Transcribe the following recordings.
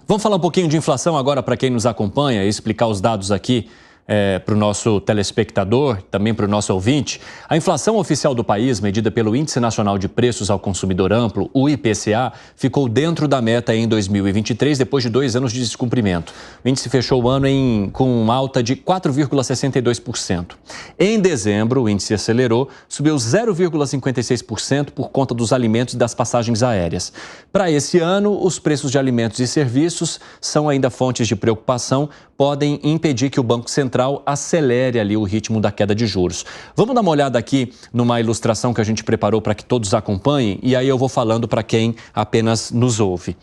Vamos falar um pouquinho de inflação agora para quem nos acompanha e explicar os dados aqui para o nosso telespectador, também para o nosso ouvinte. A inflação oficial do país, medida pelo Índice Nacional de Preços ao Consumidor Amplo, o IPCA, ficou dentro da meta em 2023, depois de 2 anos de descumprimento. O índice fechou o ano com alta de 4,62%. Em dezembro, o índice acelerou, subiu 0,56% por conta dos alimentos e das passagens aéreas. Para esse ano, os preços de alimentos e serviços são ainda fontes de preocupação, podem impedir que o Banco Central acelere ali o ritmo da queda de juros. Vamos dar uma olhada aqui numa ilustração que a gente preparou para que todos acompanhem e aí eu vou falando para quem apenas nos ouve.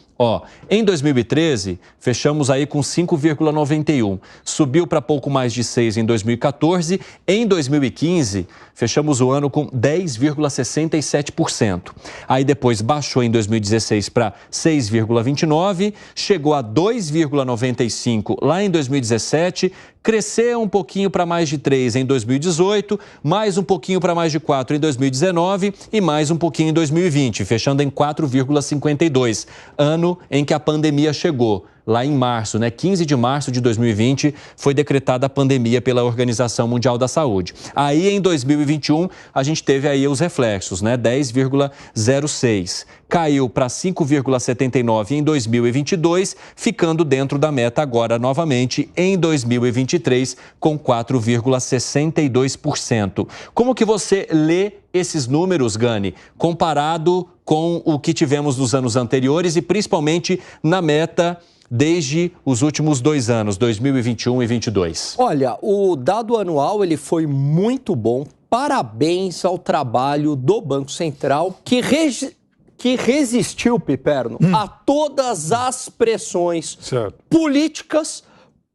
Em 2013, fechamos aí com 5,91. Subiu para pouco mais de 6 em 2014. Em 2015, fechamos o ano com 10,67%. Aí depois baixou em 2016 para 6,29, chegou a 2,95 lá em 2017, cresceu um pouquinho para mais de 3 em 2018, mais um pouquinho para mais de 4 em 2019 e mais um pouquinho em 2020, fechando em 4,52, ano em que a pandemia chegou. Lá em março, 15 de março de 2020, foi decretada a pandemia pela Organização Mundial da Saúde. Aí, em 2021, a gente teve aí os reflexos, 10,06. Caiu para 5,79 em 2022, ficando dentro da meta agora novamente em 2023, com 4,62%. Como que você lê esses números, Gani, comparado com o que tivemos nos anos anteriores e principalmente na meta desde os últimos 2 anos, 2021 e 2022? Olha, o dado anual ele foi muito bom. Parabéns ao trabalho do Banco Central que resistiu, Piperno, a todas as pressões políticas,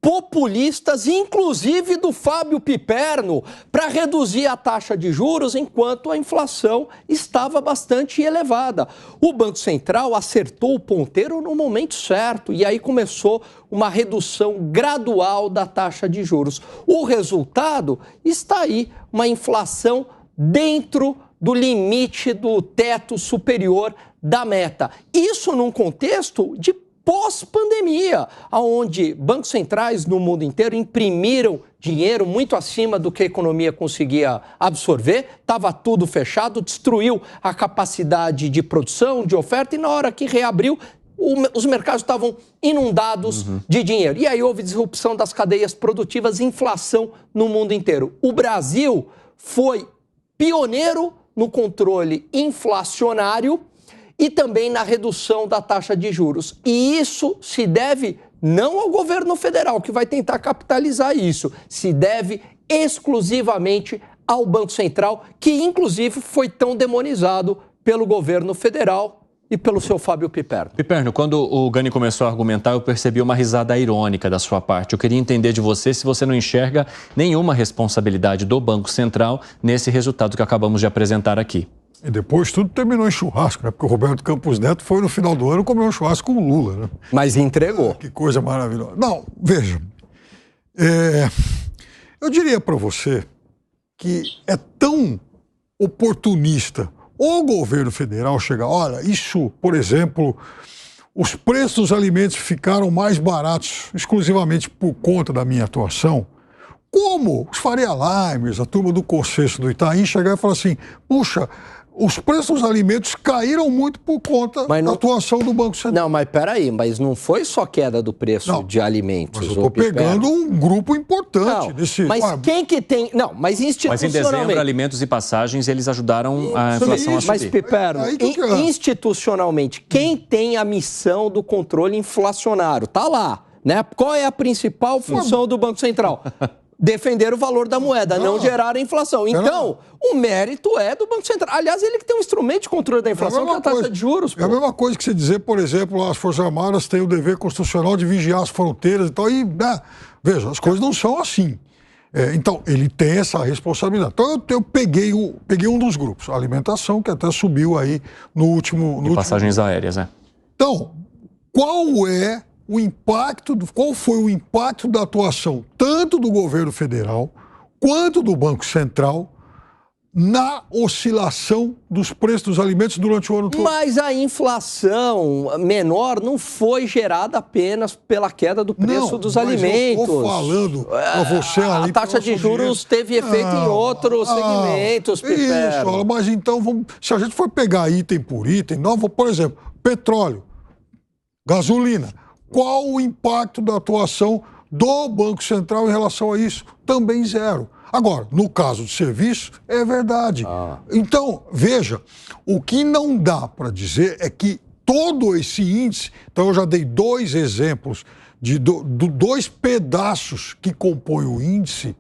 populistas, inclusive do Fábio Piperno, para reduzir a taxa de juros enquanto a inflação estava bastante elevada. O Banco Central acertou o ponteiro no momento certo e aí começou uma redução gradual da taxa de juros. O resultado está aí, uma inflação dentro do limite do teto superior da meta. Isso num contexto de pós-pandemia, onde bancos centrais no mundo inteiro imprimiram dinheiro muito acima do que a economia conseguia absorver, estava tudo fechado, destruiu a capacidade de produção, de oferta, e na hora que reabriu, os mercados estavam inundados de dinheiro. E aí houve disrupção das cadeias produtivas, inflação no mundo inteiro. O Brasil foi pioneiro no controle inflacionário e também na redução da taxa de juros. E isso se deve não ao governo federal, que vai tentar capitalizar isso, se deve exclusivamente ao Banco Central, que inclusive foi tão demonizado pelo governo federal e pelo seu Fábio Piperno. Piperno, quando o Gani começou a argumentar, eu percebi uma risada irônica da sua parte. Eu queria entender de você se você não enxerga nenhuma responsabilidade do Banco Central nesse resultado que acabamos de apresentar aqui. E depois tudo terminou em churrasco, Porque o Roberto Campos Neto foi no final do ano comer um churrasco com o Lula, Mas entregou. Que coisa maravilhosa. Não, veja, eu diria para você que é tão oportunista o governo federal chegar, olha, isso, por exemplo, os preços dos alimentos ficaram mais baratos exclusivamente por conta da minha atuação. Como os Faria Limers, a turma do Consenso do Itaim, chegar e falar assim, puxa, os preços dos alimentos caíram muito por conta da atuação do Banco Central. Não, mas peraí, mas não foi só queda do preço de alimentos. Mas eu estou pegando um grupo importante desse... Mas quem que tem... Não, mas institucionalmente... Mas em dezembro, alimentos e passagens, eles ajudaram a inflação a subir. Mas, Piperno, institucionalmente, quem tem a missão do controle inflacionário? Tá lá, Qual é a principal função do Banco Central? Defender o valor da moeda, não gerar a inflação. Então, o mérito é do Banco Central. Aliás, ele que tem um instrumento de controle da inflação, que é a taxa de juros. É a mesma coisa que você dizer, por exemplo, as Forças Armadas têm o dever constitucional de vigiar as fronteiras e tal. E, veja, as coisas não são assim. Então, ele tem essa responsabilidade. Então, eu peguei um dos grupos, a alimentação, que até subiu aí no último... passagens aéreas, Então, qual foi o impacto da atuação tanto do governo federal quanto do Banco Central na oscilação dos preços dos alimentos durante o ano todo. Mas a inflação menor não foi gerada apenas pela queda do preço dos alimentos. Eu estou falando para você ali... A taxa de juros teve efeito em outros segmentos, Piperno. Isso, mas então, se a gente for pegar item por item, por exemplo, petróleo, gasolina, qual o impacto da atuação do Banco Central em relação a isso? Também zero. Agora, no caso de serviço, é verdade. Então, veja, o que não dá para dizer é que todo esse índice, então eu já dei 2 exemplos de dois pedaços que compõem o índice,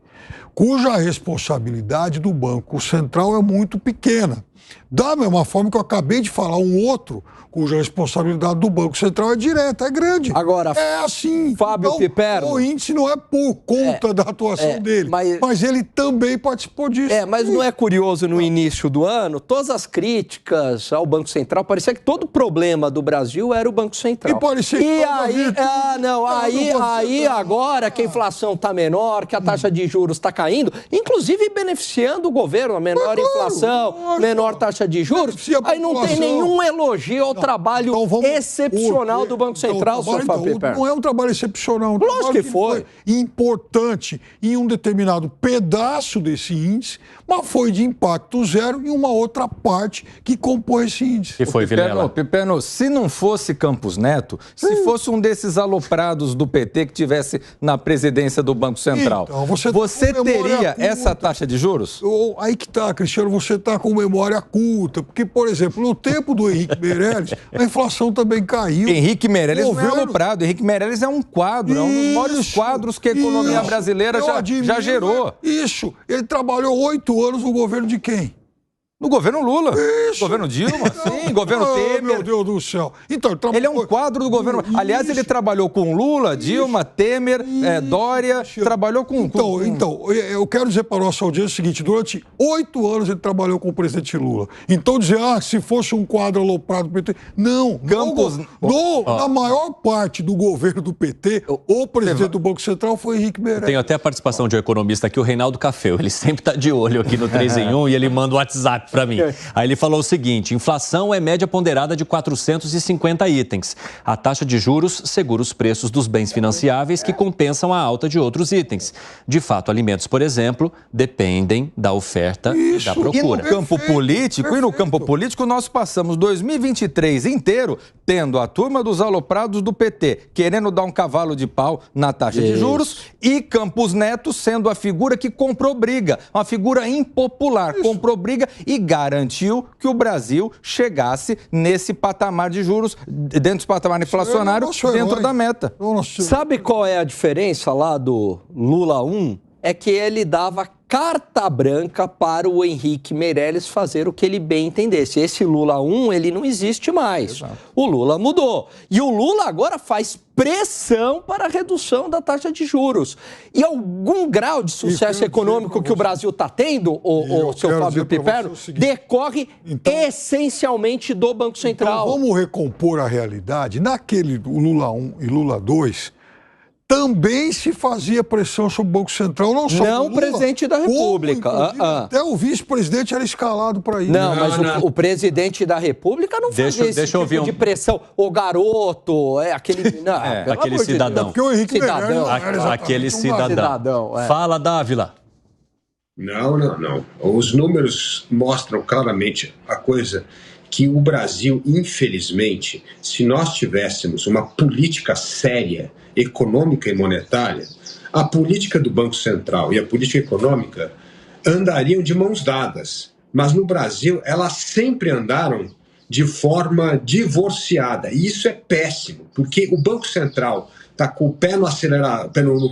cuja responsabilidade do Banco Central é muito pequena. Da mesma forma que eu acabei de falar um outro, cuja responsabilidade do Banco Central é direta, é grande. Agora, é assim. Fábio então, Piperno, o índice não é por conta da atuação dele, mas ele também participou disso. Mas não é curioso no início do ano, todas as críticas ao Banco Central, parecia que todo problema do Brasil era o Banco Central. E parecia que aí agora que a inflação está menor, que a taxa de juros está caindo, inclusive beneficiando o governo, a menor inflação, menor taxa de juros, aí não tem nenhum elogio ao trabalho excepcional do Banco Central, senhor Fábio Piperno. Não é um trabalho excepcional, Lógico que foi importante em um determinado pedaço desse índice, mas foi de impacto zero em uma outra parte que compõe esse índice. Que foi, Vilela? Piperno, se não fosse Campos Neto, se fosse um desses aloprados do PT que tivesse na presidência do Banco Central, então, você teria essa taxa de juros? Aí que tá, Cristiano, você tá com memória curta, porque, por exemplo, no tempo do Henrique Meirelles, a inflação também caiu. Henrique Meirelles não é aloprado, Henrique Meirelles é um quadro, é um dos maiores quadros que a economia brasileira já gerou. Isso, ele trabalhou 8 anos no governo de quem? No governo Lula. Isso. Governo Dilma, sim, governo Temer. Meu Deus do céu. Então, ele é um quadro do governo. Aliás, ele trabalhou com Lula, Dilma, Temer, Dória, trabalhou com... Então, eu quero dizer para a nossa audiência o seguinte, durante 8 anos ele trabalhou com o presidente Lula. Então dizer, se fosse um quadro aloprado do PT... Não, na maior parte do governo do PT, o presidente do Banco Central foi Henrique Meirelles. Tem até a participação de um economista aqui, o Reinaldo Cafeu. Ele sempre está de olho aqui no 3 em 1 e ele manda o WhatsApp para mim. Aí ele falou o seguinte: inflação é média ponderada de 450 itens. A taxa de juros segura os preços dos bens financiáveis que compensam a alta de outros itens. De fato, alimentos, por exemplo, dependem da oferta e da procura. E no campo político, nós passamos 2023 inteiro tendo a turma dos aloprados do PT querendo dar um cavalo de pau na taxa de juros e Campos Neto sendo a figura que comprou briga, uma figura impopular, comprou briga e garantiu que o Brasil chegasse nesse patamar de juros, dentro do patamar inflacionário, dentro da meta. Sabe qual é a diferença lá do Lula 1? É que ele dava carta branca para o Henrique Meirelles fazer o que ele bem entendesse. Esse Lula 1, ele não existe mais. Exato. O Lula mudou. E o Lula agora faz pressão para a redução da taxa de juros. E algum grau de sucesso econômico que o Brasil está tendo, o seu Fábio Piperno, decorre essencialmente do Banco Central. Então, vamos recompor a realidade. Naquele Lula 1 e Lula 2... também se fazia pressão sobre o Banco Central, não só não o presidente da República. Até o vice-presidente era escalado para isso. Não, mas o presidente da República não fazia esse tipo de pressão. O garoto, aquele... Não, aquele cidadão. Porque o Henrique aquele cidadão. Fala, Dávila. Não. Os números mostram claramente a coisa que o Brasil, infelizmente, se nós tivéssemos uma política séria, econômica e monetária, a política do Banco Central e a política econômica andariam de mãos dadas. Mas no Brasil, elas sempre andaram de forma divorciada. E isso é péssimo, porque o Banco Central está com o pé no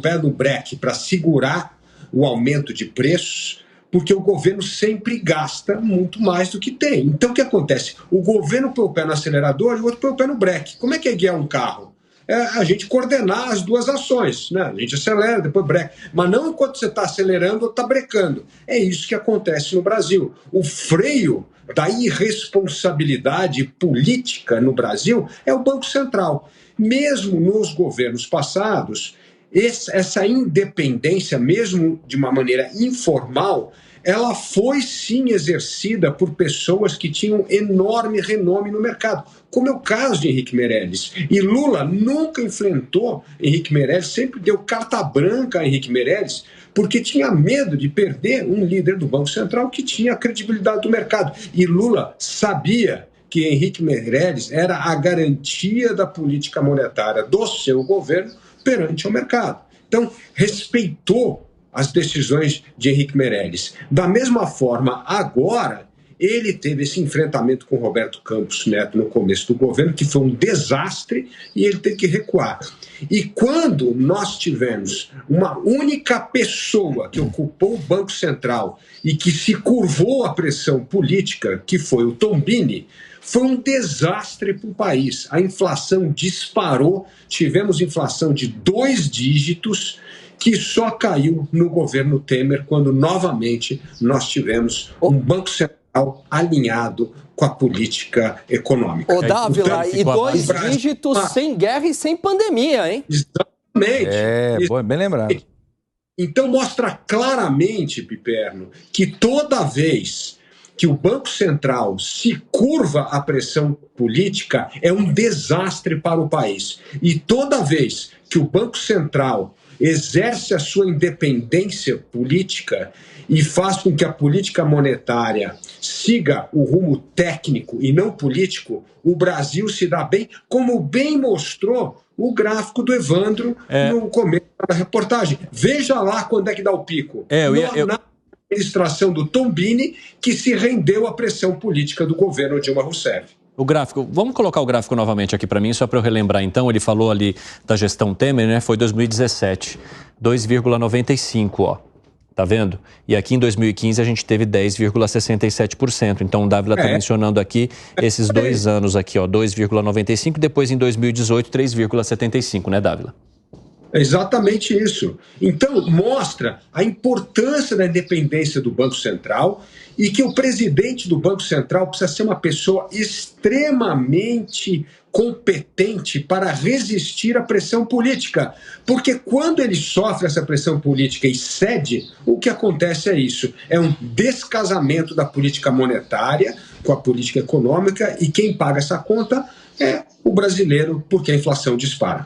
pé no breque para segurar o aumento de preços, porque o governo sempre gasta muito mais do que tem. Então, o que acontece? O governo põe o pé no acelerador e o outro põe o pé no breque. Como é que é guiar um carro? É a gente coordenar as duas ações, né? A gente acelera, depois breca. Mas não enquanto você está acelerando ou está brecando. É isso que acontece no Brasil. O freio da irresponsabilidade política no Brasil é o Banco Central. Mesmo nos governos passados, essa independência, mesmo de uma maneira informal, ela foi sim exercida por pessoas que tinham enorme renome no mercado, como é o caso de Henrique Meirelles. E Lula nunca enfrentou Henrique Meirelles, sempre deu carta branca a Henrique Meirelles, porque tinha medo de perder um líder do Banco Central que tinha a credibilidade do mercado. E Lula sabia que Henrique Meirelles era a garantia da política monetária do seu governo perante o mercado. Então, respeitou as decisões de Henrique Meirelles. Da mesma forma, agora, ele teve esse enfrentamento com Roberto Campos Neto no começo do governo, que foi um desastre, e ele teve que recuar. E quando nós tivemos uma única pessoa que ocupou o Banco Central e que se curvou à pressão política, que foi o Tombini, foi um desastre para o país. A inflação disparou, tivemos inflação de 2 dígitos, que só caiu no governo Temer, quando novamente nós tivemos um Banco Central alinhado com a política econômica. Ô, Dávila, e 2 dígitos sem guerra e sem pandemia, hein? Exatamente. Bem lembrado. Então mostra claramente, Piperno, que toda vez que o Banco Central se curva à pressão política, é um desastre para o país. E toda vez que o Banco Central exerce a sua independência política e faz com que a política monetária siga o rumo técnico e não político, o Brasil se dá bem, como bem mostrou o gráfico do Evandro no começo da reportagem. Veja lá quando é que dá o pico. Na administração do Tombini, que se rendeu à pressão política do governo Dilma Rousseff. O gráfico, vamos colocar o gráfico novamente aqui para mim, só para eu relembrar. Então, ele falou ali da gestão Temer, né? Foi 2017, 2,95, ó. Tá vendo? E aqui em 2015 a gente teve 10,67%. Então, o Dávila está mencionando aqui esses 2 anos aqui, ó, 2,95, depois em 2018, 3,75, né, Dávila? É exatamente isso. Então, mostra a importância da independência do Banco Central e que o presidente do Banco Central precisa ser uma pessoa extremamente competente para resistir à pressão política. Porque quando ele sofre essa pressão política e cede, o que acontece é isso. É um descasamento da política monetária com a política econômica, e quem paga essa conta é o brasileiro, porque a inflação dispara.